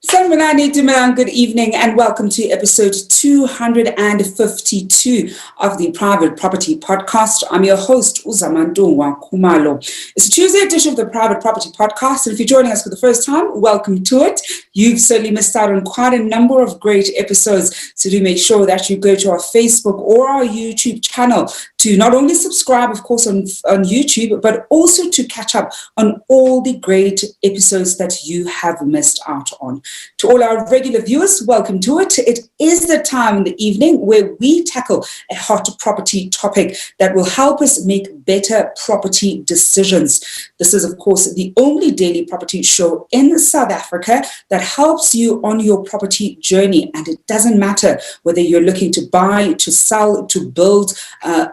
Sanibonani Dumelang, good evening and welcome to episode 252 of the Private Property Podcast. I'm your host, Uzamantungwa Khumalo. It's a Tuesday edition of the Private Property Podcast, and if you're joining us for the first time, welcome to it. You've certainly missed out on quite a number of great episodes, so do make sure that you go to our Facebook or our YouTube channel to not only subscribe, of course, on YouTube, but also to catch up on all the great episodes that you have missed out on. To all our regular viewers, welcome to it. It is the time in the evening where we tackle a hot property topic that will help us make better property decisions. This is, of course, the only daily property show in South Africa that helps you on your property journey. And it doesn't matter whether you're looking to buy, to sell, to build,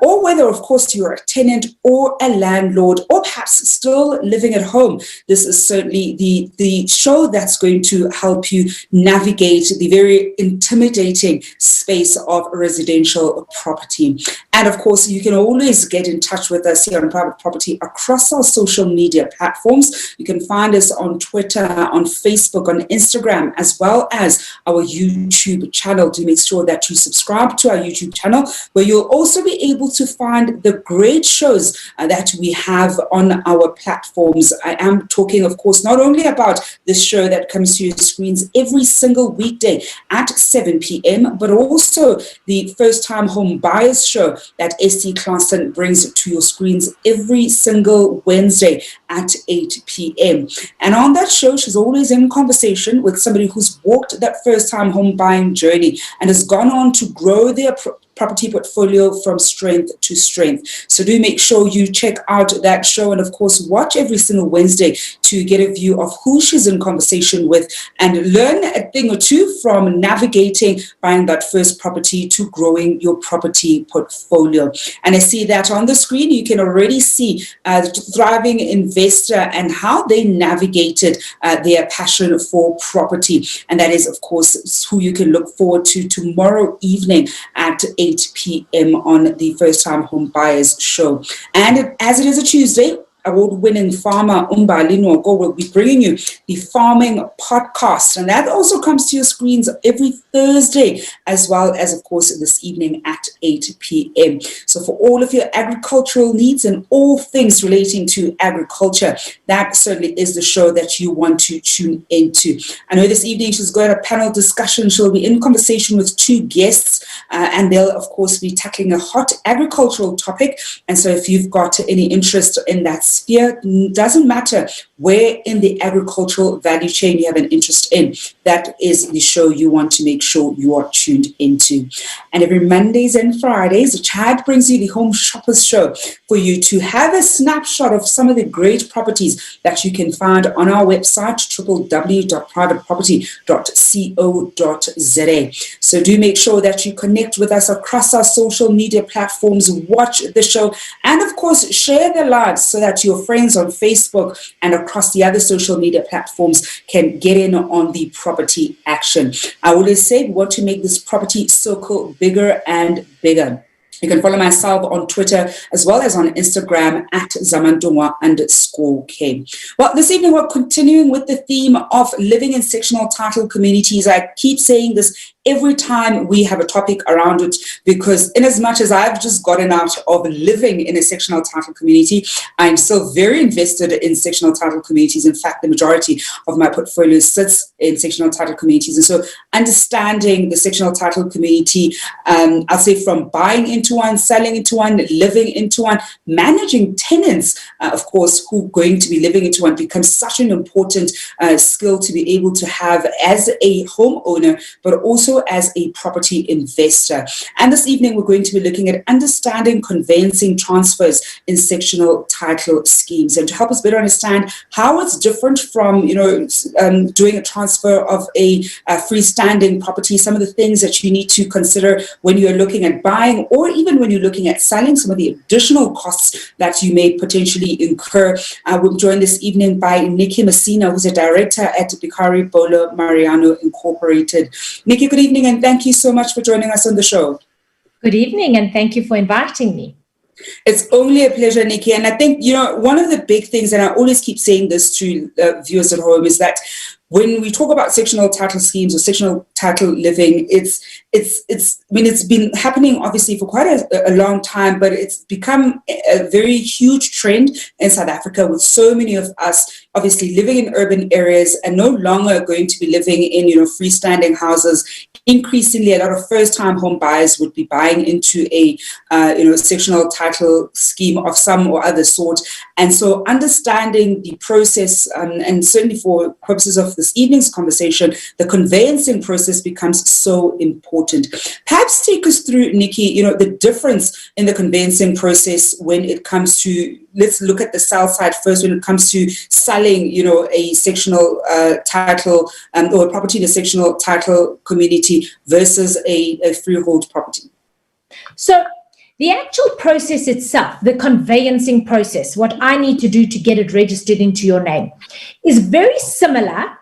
or whether, of course, you're a tenant or a landlord, or perhaps still living at home. This is certainly the show that's going to help you navigate the very intimidating space of residential property. And of course, you can always get in touch with us here on Private Property across our social media platforms. You can find us on Twitter, on Facebook, on Instagram, as well as our YouTube channel. Do make sure that you subscribe to our YouTube channel, where you'll also be able to find the great shows that we have on our platforms. I am talking, of course, not only about this show that comes to your screens every single weekday at 7 p.m., but also the First Time Home Buyers show that SC Claassen brings to your screens every single Wednesday at 8 p.m. And on that show, she's always in conversation with somebody who's walked that first-time home buying journey and has gone on to grow their property portfolio from strength to strength. So do make sure you check out that show and, of course, watch every single Wednesday to get a view of who she's in conversation with and learn a thing or two from navigating buying that first property to growing your property portfolio. And I see that on the screen, you can already see the thriving investor and how they navigated their passion for property. And that is, of course, who you can look forward to tomorrow evening at 8 p.m. on the First Time Home Buyers show. And as it is a Tuesday, award-winning farmer Umbali Nwogo will be bringing you the Farming Podcast, and that also comes to your screens every Thursday, as well as, of course, this evening at 8 p.m. So for all of your agricultural needs and all things relating to agriculture, that certainly is the show that you want to tune into. I know this evening she's got a panel discussion. She'll be in conversation with two guests, and they'll, of course, be tackling a hot agricultural topic. And so if you've got any interest in that sphere, doesn't matter where in the agricultural value chain you have an interest in, that is the show you want to make sure you are tuned into. And every Mondays and Fridays, Chad brings you the Home Shoppers Show for you to have a snapshot of some of the great properties that you can find on our website, www.privateproperty.co.za. So do make sure that you connect with us across our social media platforms, watch the show, and of course, share the lives so that your friends on Facebook and across the other social media platforms can get in on the property action. I always say we want to make this property circle bigger and bigger. You can follow myself on Twitter as well as on Instagram at Zamantungwa_K. Well, this evening we're continuing with the theme of living in sectional title communities. I keep saying this every time we have a topic around it, because in as much as I've just gotten out of living in a sectional title community, I'm still very invested in sectional title communities. In fact, the majority of my portfolio sits in sectional title communities. And so understanding the sectional title community, I'll say from buying into one, selling into one, living into one, managing tenants, of course, who are going to be living into one becomes such an important skill to be able to have as a homeowner, but also as a property investor. And this evening, we're going to be looking at understanding conveyancing transfers in sectional title schemes. And to help us better understand how it's different from, doing a transfer of a freestanding property, some of the things that you need to consider when you're looking at buying, or even when you're looking at selling, some of the additional costs that you may potentially incur. We're joined this evening by Nicci Messina, who's a director at Biccari, Bollo, Mariano Incorporated. Nicci, good evening, and thank you so much for joining us on the show. Good evening, and thank you for inviting me. It's only a pleasure, Nicci. And I think, one of the big things, and I always keep saying this to viewers at home, is that when we talk about sectional title schemes or sectional title living, it's been happening obviously for quite a long time, but it's become a very huge trend in South Africa, with so many of us obviously living in urban areas and no longer going to be living in, freestanding houses. Increasingly, a lot of first-time home buyers would be buying into a, sectional title scheme of some or other sort. And so understanding the process, and certainly for purposes of this evening's conversation, the conveyancing process becomes so important. Perhaps take us through, Nicci, the difference in the conveyancing process when it comes to, let's look at the sell side first, when it comes to selling, a sectional title or a property in a sectional title community versus a freehold property. So the actual process itself, the conveyancing process, what I need to do to get it registered into your name, is very similar,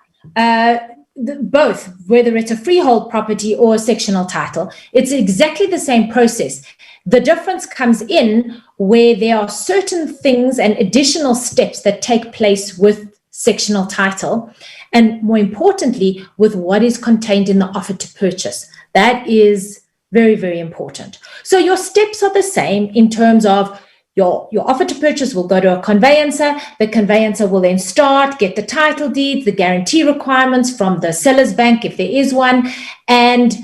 both, whether it's a freehold property or a sectional title. It's exactly the same process. The difference comes in where there are certain things and additional steps that take place with sectional title, and more importantly, with what is contained in the offer to purchase. That is very, very important. So your steps are the same in terms of your offer to purchase will go to a conveyancer. The conveyancer will then get the title deeds, the guarantee requirements from the seller's bank, if there is one, and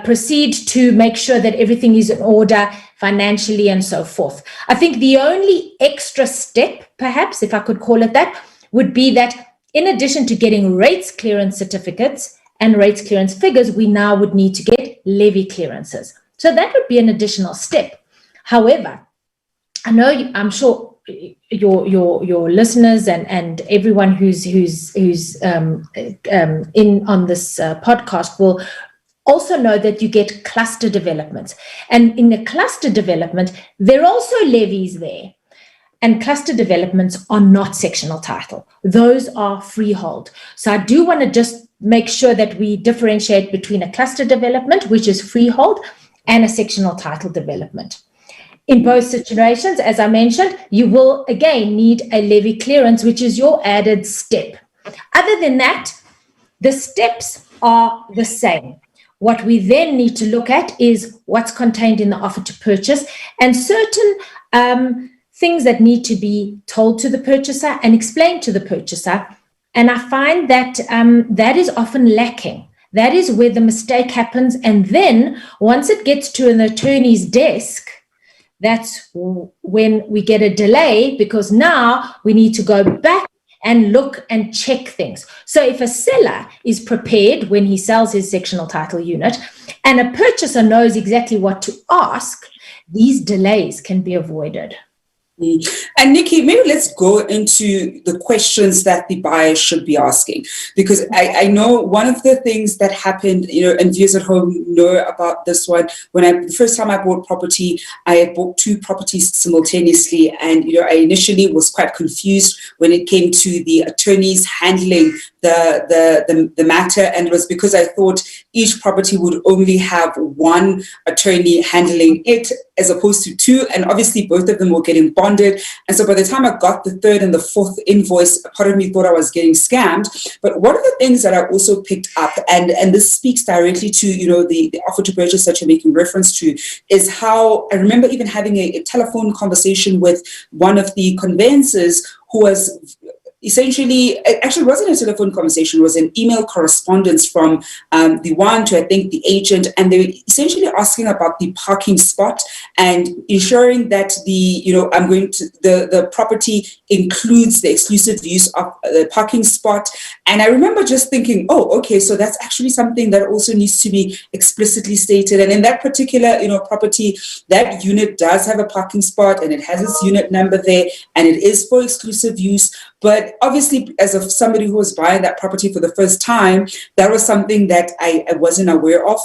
proceed to make sure that everything is in order financially and so forth. I think the only extra step, perhaps, if I could call it that, would be that in addition to getting rates clearance certificates and rates clearance figures, we now would need to get levy clearances. So that would be an additional step. However, I'm sure your listeners and everyone who's in on this podcast will also know that you get cluster developments. And in the cluster development, there are also levies there. And cluster developments are not sectional title. Those are freehold. So I do want to just make sure that we differentiate between a cluster development, which is freehold, and a sectional title development. In both situations, as I mentioned, you will again need a levy clearance, which is your added step. Other than that, the steps are the same. What we then need to look at is what's contained in the offer to purchase and certain things that need to be told to the purchaser and explained to the purchaser. And I find that that is often lacking. That is where the mistake happens. And then once it gets to an attorney's desk, that's when we get a delay, because now we need to go back and look and check things. So if a seller is prepared when he sells his sectional title unit and a purchaser knows exactly what to ask, these delays can be avoided. And Nicci, maybe let's go into the questions that the buyer should be asking, because I know one of the things that happened, and viewers at home know about this one. The first time I bought property, I had bought two properties simultaneously, and I initially was quite confused when it came to the attorneys handling the matter, and it was because I thought each property would only have one attorney handling it as opposed to two, and obviously both of them were getting bonded. And so by the time I got the third and the fourth invoice, part of me thought I was getting scammed. But one of the things that I also picked up, and this speaks directly to the offer to purchase that you're making reference to, is how I remember even having a telephone conversation with one of the conveyancers who was essentially, actually wasn't a telephone conversation, it was an email correspondence from the one to, I think, the agent, and they were essentially asking about the parking spot and ensuring that the property includes the exclusive use of the parking spot. And I remember just thinking, oh, okay, so that's actually something that also needs to be explicitly stated. And in that particular, property, that unit does have a parking spot and it has its unit number there and it is for exclusive use. But obviously, as of somebody who was buying that property for the first time, that was something that I wasn't aware of.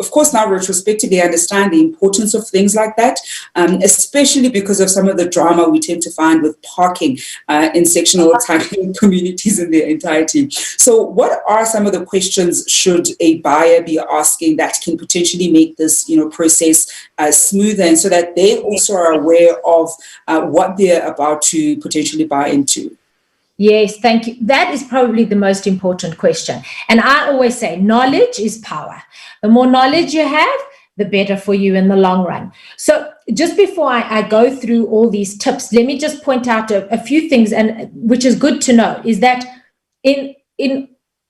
Of course, now retrospectively, I understand the importance of things like that, especially because of some of the drama we tend to find with parking in sectional title communities in their entirety. So what are some of the questions should a buyer be asking that can potentially make this process smoother, and so that they also are aware of what they're about to potentially buy into? Yes, thank you. That is probably the most important question. And I always say knowledge is power. The more knowledge you have, the better for you in the long run. So just before I go through all these tips, let me just point out a few things, and which is good to know, is that in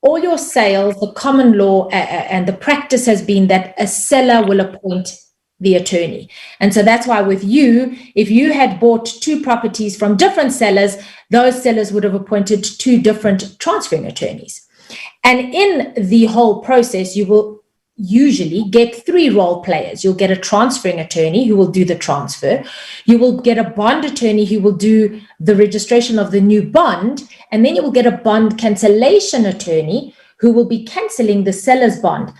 all your sales, the common law and the practice has been that a seller will appoint the attorney. And so that's why with you, if you had bought two properties from different sellers, those sellers would have appointed two different transferring attorneys. And in the whole process, you will usually get three role players. You'll get a transferring attorney who will do the transfer. You will get a bond attorney who will do the registration of the new bond. And then you will get a bond cancellation attorney who will be cancelling the seller's bond.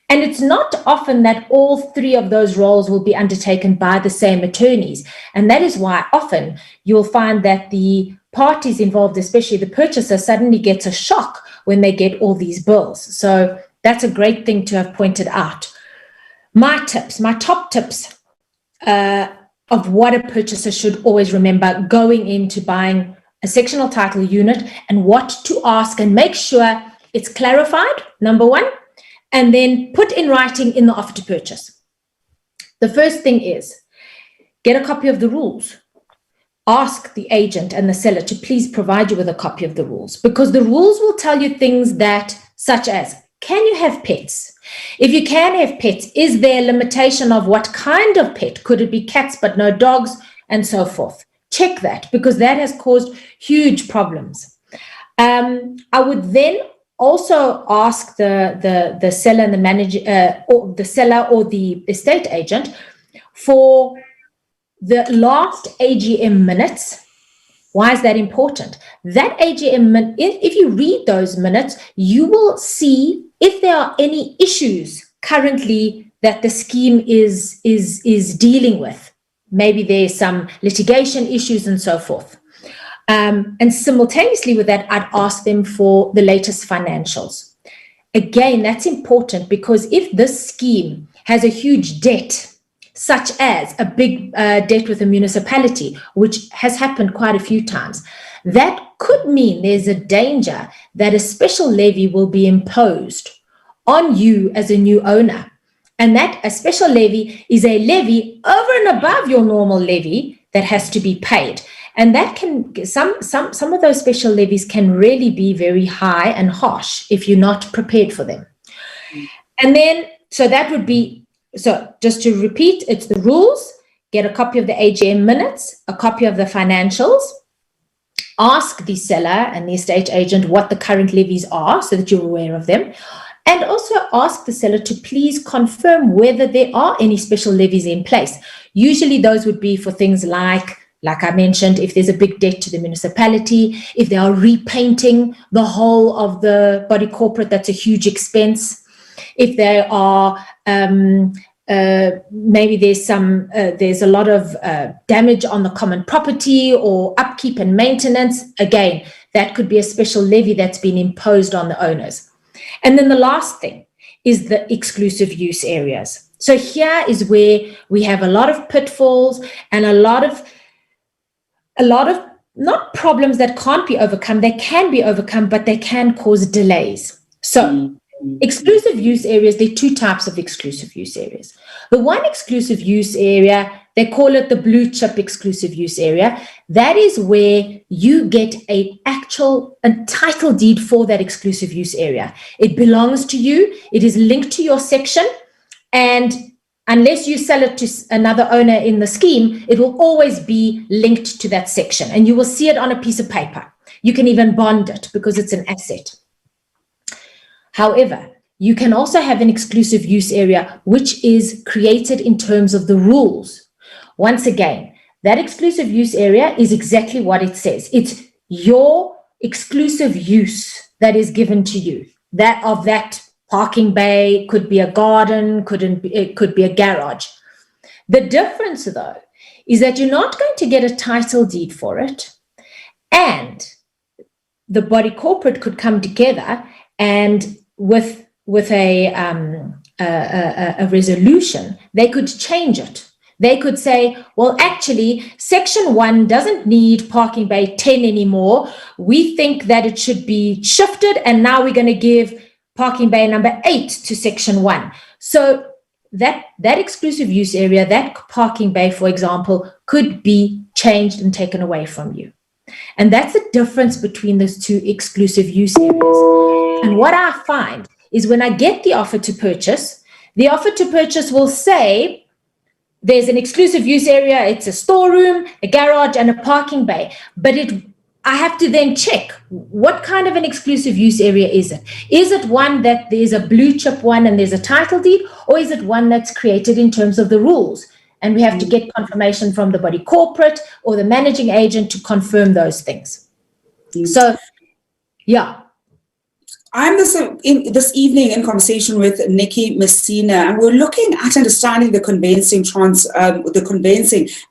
And it's not often that all three of those roles will be undertaken by the same attorneys. And that is why often you'll find that the parties involved, especially the purchaser, suddenly gets a shock when they get all these bills. So that's a great thing to have pointed out. My top tips of what a purchaser should always remember going into buying a sectional title unit, and what to ask, and make sure it's clarified, number one, and then put in writing in the offer to purchase. The first thing is get a copy of the rules. Ask the agent and the seller to please provide you with a copy of the rules, because the rules will tell you things that, such as, can you have pets? If you can have pets, is there a limitation of what kind of pet? Could it be cats but no dogs, and so forth? Check that, because that has caused huge problems. I would then also ask the seller and the manager, or the seller or the estate agent, for the last AGM minutes. Why is that important? That AGM, if you read those minutes, you will see if there are any issues currently that the scheme is dealing with. Maybe there's some litigation issues and so forth. And simultaneously with that, I'd ask them for the latest financials. Again, that's important, because if this scheme has a huge debt, such as a big debt with a municipality, which has happened quite a few times, that could mean there's a danger that a special levy will be imposed on you as a new owner. And that a special levy is a levy over and above your normal levy that has to be paid. And that can, some of those special levies can really be very high and harsh if you're not prepared for them. And then, so that would be, so just to repeat, it's the rules, get a copy of the AGM minutes, a copy of the financials, ask the seller and the estate agent what the current levies are so that you're aware of them. And also ask the seller to please confirm whether there are any special levies in place. Usually those would be for things like I mentioned, if there's a big debt to the municipality, if they are repainting the whole of the body corporate, that's a huge expense. If there are, maybe there's a lot of damage on the common property or upkeep and maintenance, again, that could be a special levy that's been imposed on the owners. And then the last thing is the exclusive use areas. So here is where we have a lot of pitfalls and a lot of not problems that can't be overcome. They can be overcome, but they can cause delays. So exclusive use areas, there are two types of exclusive use areas. The one exclusive use area, they call it the blue chip exclusive use area. That is where you get a title deed for that exclusive use area. It belongs to you. It is linked to your section, and unless you sell it to another owner in the scheme, it will always be linked to that section, and you will see it on a piece of paper. You can even bond it because it's an asset. However, you can also have an exclusive use area which is created in terms of the rules. Once again, that exclusive use area is exactly what it says. It's your exclusive use that is given to you. That parking bay, could be a garden, it could be a garage. The difference, though, is that you're not going to get a title deed for it, and the body corporate could come together and with a resolution, they could change it. they could say, well, actually, Section 1 doesn't need parking bay 10 anymore. We think that it should be shifted, and now we're going to give parking bay number 8 to Section 1. So that exclusive use area, that parking bay, for example, could be changed and taken away from you. And that's the difference between those two exclusive use areas. And what I find is when I get the offer to purchase will say, there's an exclusive use area, it's a storeroom, a garage, and a parking bay. But I have to then check, what kind of an exclusive use area is it? Is it one that there's a blue chip one and there's a title deed, or is it one that's created in terms of the rules? And we have to get confirmation from the body corporate or the managing agent to confirm those things. So, yeah. I'm this evening in conversation with Nicci, Messina, and we're looking at understanding the conveyancing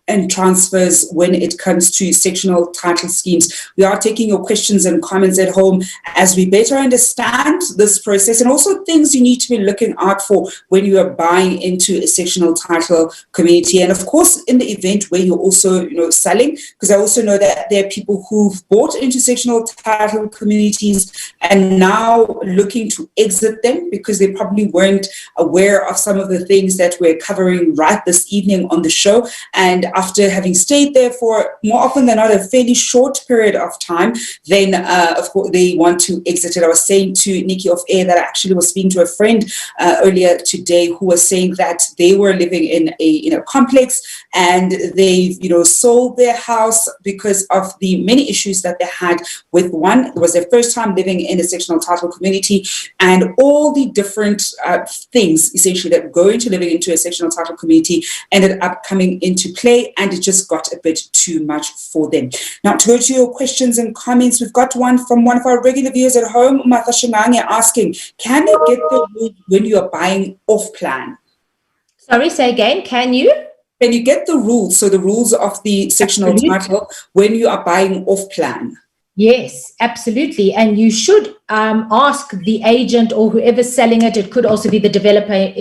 and transfers when it comes to sectional title schemes. We are taking your questions and comments at home as we better understand this process, and also things you need to be looking out for when you are buying into a sectional title community. And of course, in the event where you're also selling, because I also know that there are people who've bought into sectional title communities and now looking to exit them because they probably weren't aware of some of the things that we're covering right this evening on the show. And after having stayed there for more often than not a fairly short period of time, then of course they want to exit it. I was saying to Nicci off air that I actually was speaking to a friend earlier today who was saying that they were living in a complex and they sold their house because of the many issues that they had with one. It was their first time living in a sectional title community, and all the different things essentially that go into living into a sectional title community ended up coming into play, and it just got a bit too much for them. Now, to go to your questions and comments, we've got one from one of our regular viewers at home, Martha Shinange, asking, can you get the rules when you are buying off plan? Sorry, say again, can you? Can you get the rules, so the rules of the sectional title when you are buying off plan? Yes, absolutely. And you should ask the agent or whoever's selling it, it could also be the developer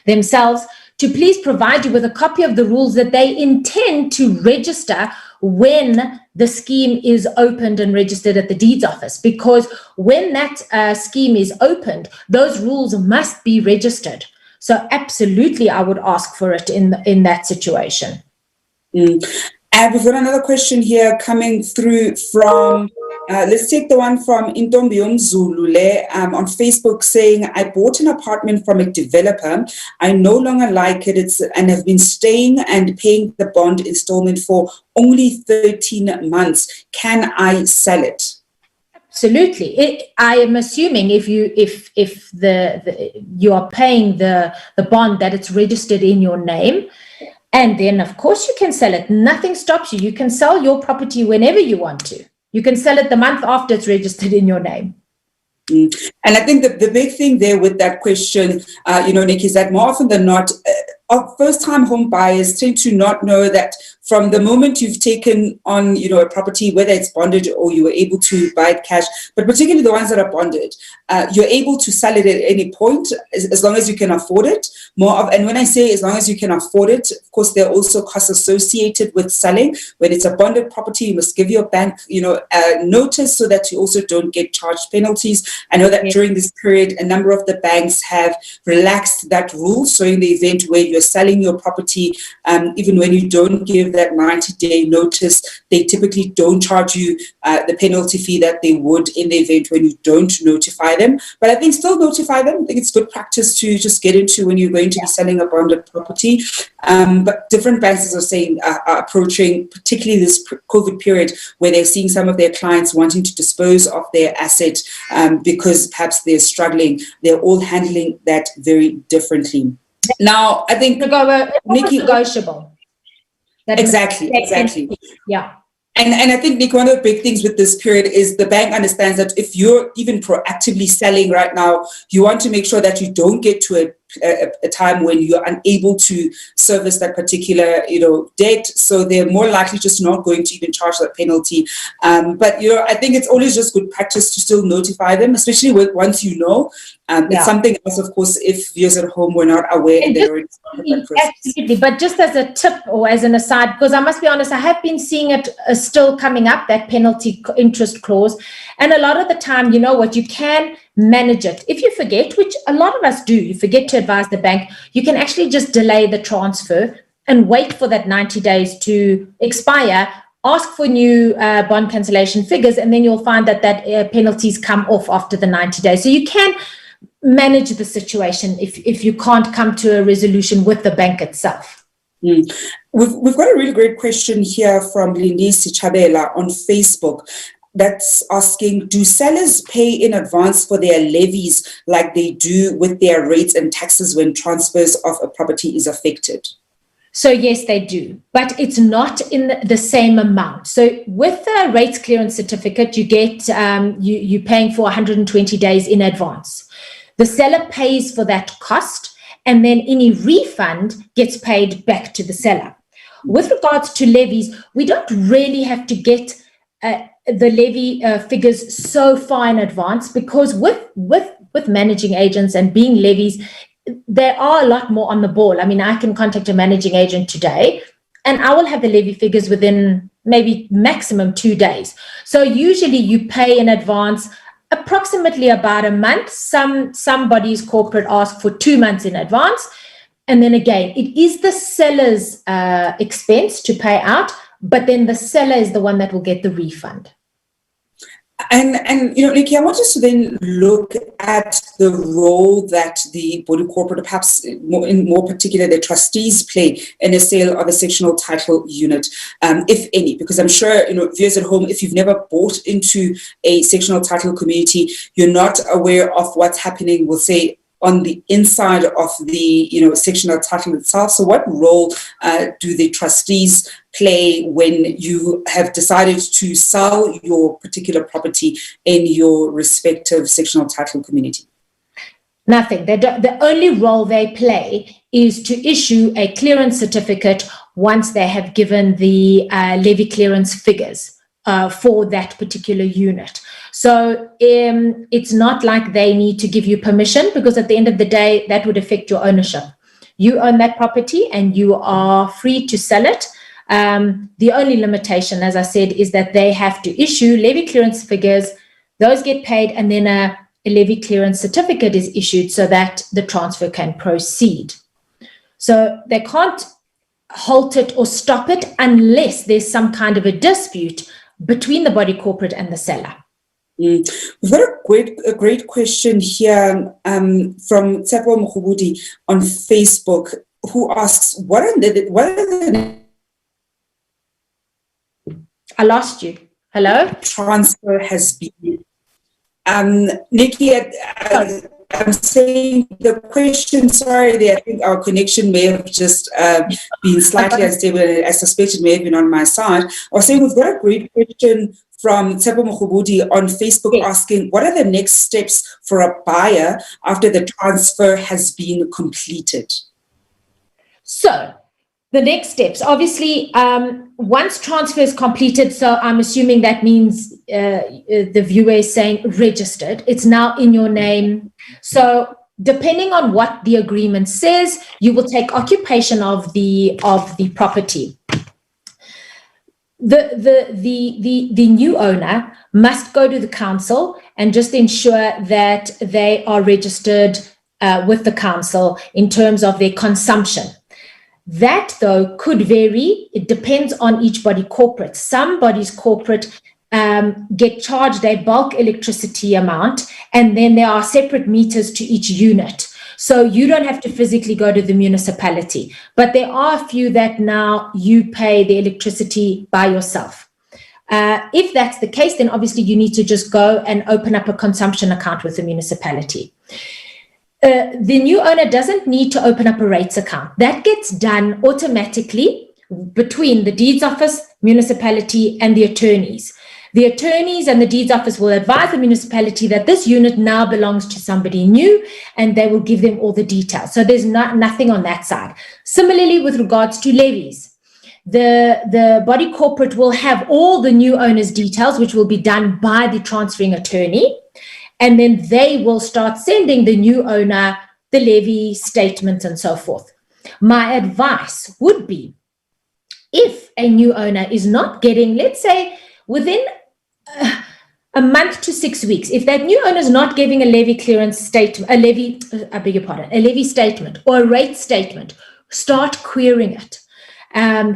themselves, to please provide you with a copy of the rules that they intend to register when the scheme is opened and registered at the deeds office. Because when that scheme is opened, those rules must be registered. So absolutely, I would ask for it in that situation. And we've got another question here coming through from, let's take the one from Intombium Zulule on Facebook saying, I bought an apartment from a developer. I no longer like it and have been staying and paying the bond installment for only 13 months. Can I sell it? Absolutely. I am assuming if you are paying the bond, that it's registered in your name. And then, of course, you can sell it. Nothing stops you. You can sell your property whenever you want to. You can sell it the month after it's registered in your name. And I think the big thing there with that question, Nicci, is that more often than not, first-time home buyers tend to not know that from the moment you've taken on, a property, whether it's bonded or you were able to buy it cash, but particularly the ones that are bonded, you're able to sell it at any point as long as you can afford it. And when I say as long as you can afford it, of course, there are also costs associated with selling. When it's a bonded property, you must give your bank, a notice so that you also don't get charged penalties. I know that during this period, a number of the banks have relaxed that rule. So in the event where you're selling your property, even when you don't give that 90-day notice, they typically don't charge you the penalty fee that they would in the event when you don't notify them. But I think still notify them. I think it's good practice to just get into when you're going to be selling a bonded property. But different banks, as I was saying, are approaching, particularly this COVID period, where they're seeing some of their clients wanting to dispose of their asset because perhaps they're struggling. They're all handling that very differently. Now, I think Nicci, negotiable. Exactly. Yeah. And I think, Nicci, one of the big things with this period is the bank understands that if you're even proactively selling right now, you want to make sure that you don't get to a a time when you're unable to service that particular, debt. So they're more likely just not going to even charge that penalty. But, I think it's always just good practice to still notify them, especially once you know. It's something else, of course, if viewers at home were not aware and they already started that process. Absolutely. But just as a tip or as an aside, because I must be honest, I have been seeing it still coming up, that penalty interest clause. And a lot of the time, you know what, you can manage it. If you forget, which a lot of us do, you forget to advise the bank, you can actually just delay the transfer and wait for that 90 days to expire. Ask for new bond cancellation figures, and then you'll find that penalties come off after the 90 days. So you can manage the situation if you can't come to a resolution with the bank itself. We've got a really great question here from Nicci Chabela on Facebook that's asking, do sellers pay in advance for their levies like they do with their rates and taxes when transfers of a property is affected? So yes, they do, but it's not in the same amount. So with the rates clearance certificate, you get you're paying for 120 days in advance. The seller pays for that cost, and then any refund gets paid back to the seller. With regards to levies, we don't really have to get the levy figures so far in advance, because with managing agents and being levies, there are a lot more on the ball. I mean, I can contact a managing agent today and I will have the levy figures within maybe maximum 2 days. So usually you pay in advance approximately about a month. Some bodies corporate ask for 2 months in advance. And then again, it is the seller's expense to pay out, but then the seller is the one that will get the refund. And Nicci, I want us to then look at the role that the body corporate, perhaps in more particular, the trustees play in a sale of a sectional title unit, if any, because I'm sure, viewers at home, if you've never bought into a sectional title community, you're not aware of what's happening, we'll say, on the inside of the sectional title itself. So what role do the trustees play when you have decided to sell your particular property in your respective sectional title community? Nothing. The only role they play is to issue a clearance certificate once they have given the levy clearance figures for that particular unit. So it's not like they need to give you permission, because at the end of the day, that would affect your ownership. You own that property and you are free to sell it. The only limitation, as I said, is that they have to issue levy clearance figures. Those get paid, and then a levy clearance certificate is issued so that the transfer can proceed. So they can't halt it or stop it unless there's some kind of a dispute between the body corporate and the seller. We've got a great question here from Tsepo Mkhubudi on Facebook, who asks, what are the I lost you. Hello? Transfer has been. Nicci, I'm saying the question, sorry, I think our connection may have just been slightly unstable, and I suspect it may have been on my side. I was saying we've got a great question from Tsepo Mkhubudi on Facebook asking, what are the next steps for a buyer after the transfer has been completed? So the next steps, obviously, once transfer is completed, so I'm assuming that means the viewer is saying registered. It's now in your name. So depending on what the agreement says, you will take occupation of the property. The new owner must go to the council and just ensure that they are registered with the council in terms of their consumption. That, though, could vary. It depends on each body corporate. Some bodies corporate get charged a bulk electricity amount, and then there are separate meters to each unit. So you don't have to physically go to the municipality, but there are a few that now you pay the electricity by yourself. If that's the case, then obviously you need to just go and open up a consumption account with the municipality. The new owner doesn't need to open up a rates account. That gets done automatically between the deeds office, municipality, and the attorneys. The attorneys and the deeds office will advise the municipality that this unit now belongs to somebody new, and they will give them all the details. So there's nothing on that side. Similarly, with regards to levies, the body corporate will have all the new owner's details, which will be done by the transferring attorney, and then they will start sending the new owner the levy statement and so forth. My advice would be, if a new owner is not getting, let's say, within a month to 6 weeks, if that new owner is not giving a levy clearance statement, a levy statement or a rate statement, start querying it.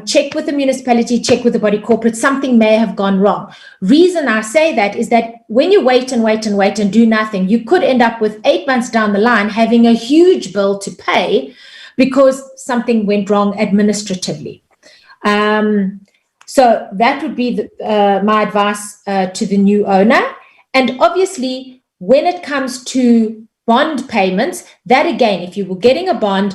Check with the municipality, check with the body corporate, something may have gone wrong. Reason I say that is that when you wait and do nothing, you could end up with 8 months down the line having a huge bill to pay because something went wrong administratively. So that would be my advice to the new owner. And obviously, when it comes to bond payments, that again, if you were getting a bond,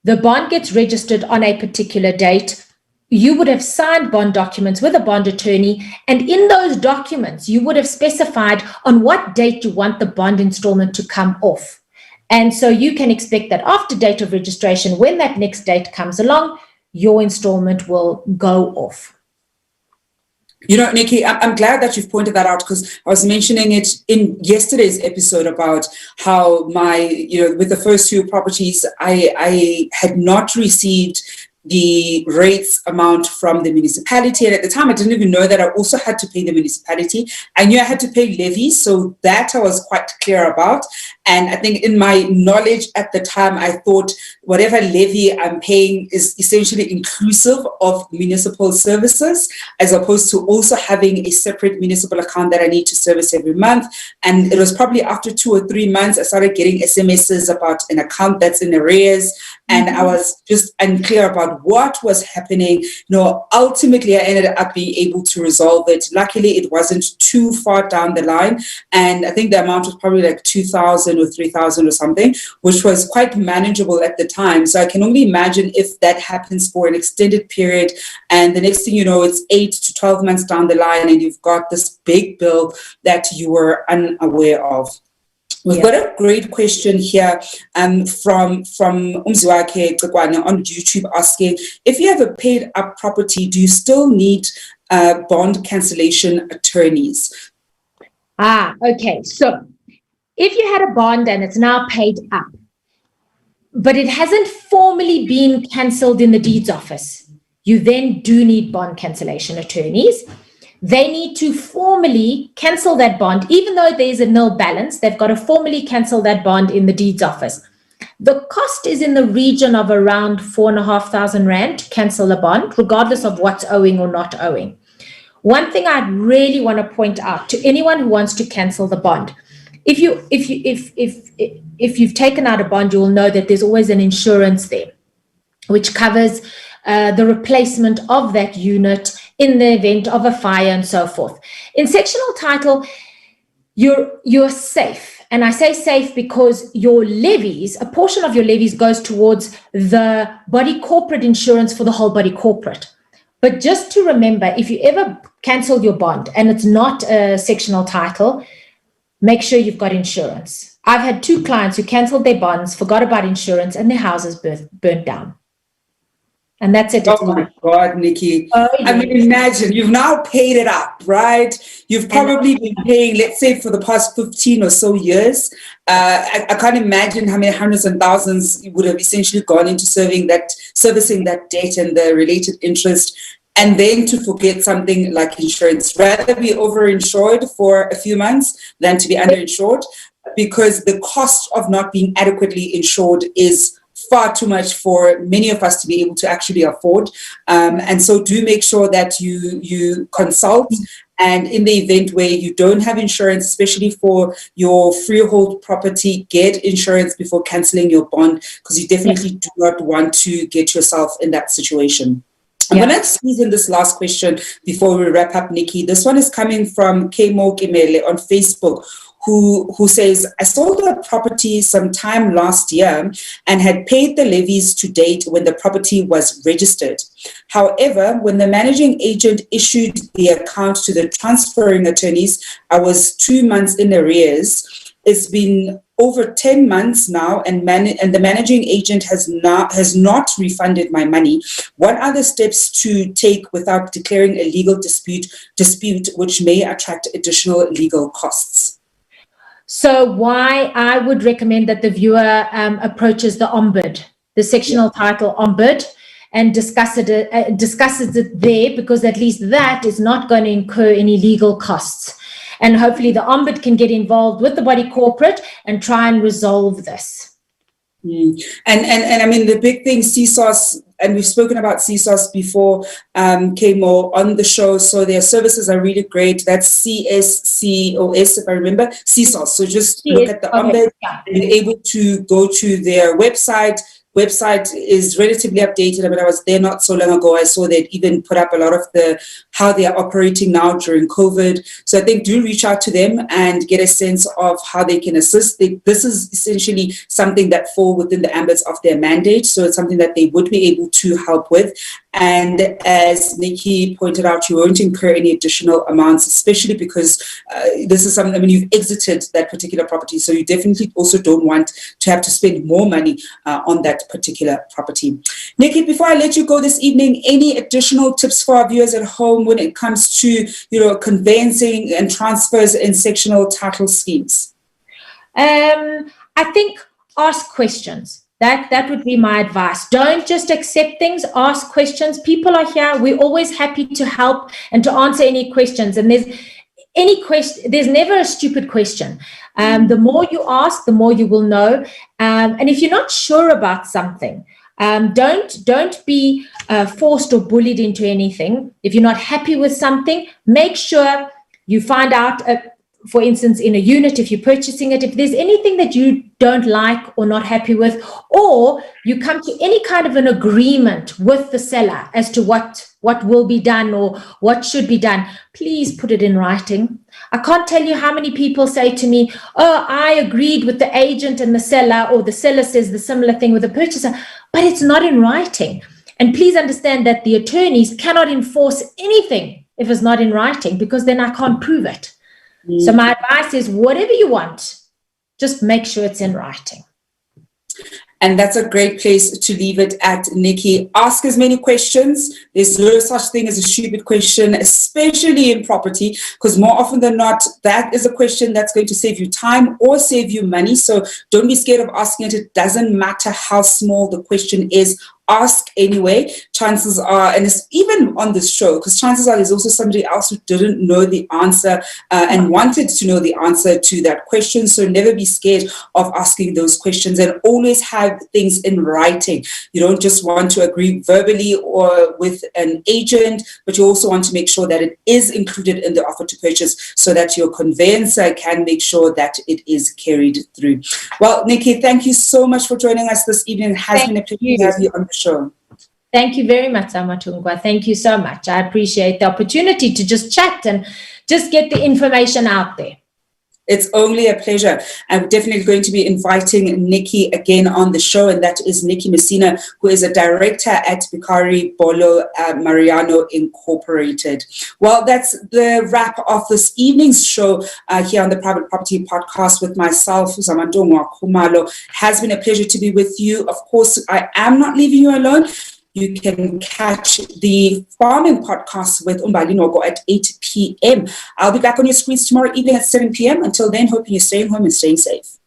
the bond gets registered on a particular date. You would have signed bond documents with a bond attorney, and in those documents, you would have specified on what date you want the bond installment to come off. And so you can expect that after date of registration, when that next date comes along, your installment will go off. You know, Nicci, I'm glad that you've pointed that out, because I was mentioning it in yesterday's episode about how with the first few properties, I had not received the rates amount from the municipality. And at the time, I didn't even know that I also had to pay the municipality. I knew I had to pay levies, so that I was quite clear about. And I think in my knowledge at the time, I thought whatever levy I'm paying is essentially inclusive of municipal services, as opposed to also having a separate municipal account that I need to service every month. And it was probably after 2 or 3 months, I started getting SMSs about an account that's in arrears. And I was just unclear about what was happening. Ultimately, I ended up being able to resolve it. Luckily, it wasn't too far down the line. And I think the amount was probably like 2,000 or 3,000 or something, which was quite manageable at the time. So I can only imagine if that happens for an extended period. And the next thing you know, it's 8 to 12 months down the line, and you've got this big bill that you were unaware of. We've got a great question here from Umziwake Cekwane on YouTube asking, if you have a paid up property, do you still need bond cancellation attorneys? Okay. So if you had a bond and it's now paid up, but it hasn't formally been cancelled in the deeds office, you then do need bond cancellation attorneys. They need to formally cancel that bond. Even though there's a nil balance, they've got to formally cancel that bond in the deeds office. The cost is in the region of around 4,500 Rand to cancel a bond, regardless of what's owing or not owing. One thing I'd really want to point out to anyone who wants to cancel the bond, if you've taken out a bond, you will know that there's always an insurance there, which covers the replacement of that unit in the event of a fire and so forth. In sectional title, you're safe. And I say safe because your levies, a portion of your levies goes towards the body corporate insurance for the whole body corporate. But just to remember, if you ever cancel your bond and it's not a sectional title, make sure you've got insurance. I've had 2 clients who canceled their bonds, forgot about insurance, and their houses burnt down. And that's it. Oh my God, Nicci. Oh, yes. I mean, imagine, you've now paid it up, right? You've probably been paying, let's say, for the past 15 or so years. I can't imagine how many hundreds and thousands would have essentially gone into servicing that debt and the related interest. And then to forget something like insurance, rather be overinsured for a few months than to be underinsured, because the cost of not being adequately insured is far too much for many of us to be able to actually afford. And so do make sure that you consult. And in the event where you don't have insurance, especially for your freehold property, get insurance before cancelling your bond, because you definitely do not want to get yourself in that situation. I'm going to squeeze in this last question before we wrap up, Nicci. This one is coming from Kemo Kimele on Facebook, who says, I sold a property sometime last year and had paid the levies to date when the property was registered. However, when the managing agent issued the account to the transferring attorneys, I was 2 months in arrears. It's been over 10 months now, and the managing agent has not refunded my money. What are the steps to take without declaring a legal dispute which may attract additional legal costs? So why I would recommend that the viewer approaches the ombud, the sectional title ombud, and discusses it there, because at least that is not going to incur any legal costs. And hopefully the ombud can get involved with the body corporate and try and resolve this. And I mean, the big thing, CSOS, and we've spoken about CSOS before, came on the show. So their services are really great. That's CSCOS, if I remember, CSOS. So just look at the ombud and be able to go to their website. Website is relatively updated. I mean, I was there not so long ago. I saw they'd even put up a lot of how they are operating now during COVID. So I think do reach out to them and get a sense of how they can assist. This is essentially something that fall within the ambit of their mandate. So it's something that they would be able to help with. And as Nicci pointed out, you won't incur any additional amounts, especially because this is something, I mean, you've exited that particular property. So you definitely also don't want to have to spend more money on that particular property. Nicci, before I let you go this evening, any additional tips for our viewers at home when it comes to, conveyancing and transfers in sectional title schemes? I think ask questions. That would be my advice. Don't just accept things, ask questions. People are here. We're always happy to help and to answer any questions. And there's never a stupid question. The more you ask, the more you will know. And if you're not sure about something, don't be forced or bullied into anything. If you're not happy with something, make sure you find out, for instance, in a unit, if you're purchasing it, if there's anything that you don't like or not happy with, or you come to any kind of an agreement with the seller as to what will be done or what should be done, please put it in writing. I can't tell you how many people say to me, oh, I agreed with the agent and the seller, or the seller says the similar thing with the purchaser, but it's not in writing. And please understand that the attorneys cannot enforce anything if it's not in writing, because then I can't prove it. So my advice is, whatever you want, just make sure it's in writing. And that's a great place to leave it at, Nicci. Ask as many questions. There's no such thing as a stupid question, especially in property, because more often than not, that is a question that's going to save you time or save you money. So don't be scared of asking it. It doesn't matter how small the question is. Ask anyway. Chances are, and it's even on this show, because chances are there's also somebody else who didn't know the answer and wanted to know the answer to that question. So never be scared of asking those questions, and always have things in writing. You don't just want to agree verbally or with an agent, but you also want to make sure that it is included in the offer to purchase, so that your conveyancer can make sure that it is carried through. Well, Nicci, thank you so much for joining us this evening. It has been a pleasure to have you on the show. Thank you very much, Amatungwa. Thank you so much. I appreciate the opportunity to just chat and just get the information out there. It's only a pleasure. I'm definitely going to be inviting Nicci again on the show, and that is Nicci Messina, who is a director at Biccari, Bollo, Mariano Incorporated. Well, that's the wrap of this evening's show here on the Private Property Podcast with myself, Uzamantungwa Khumalo. Has been a pleasure to be with you. Of course, I am not leaving you alone. You can catch the Farming Podcast with Umbali Nogo at 8 p.m. I'll be back on your screens tomorrow evening at 7 p.m. Until then, hoping you're staying home and staying safe.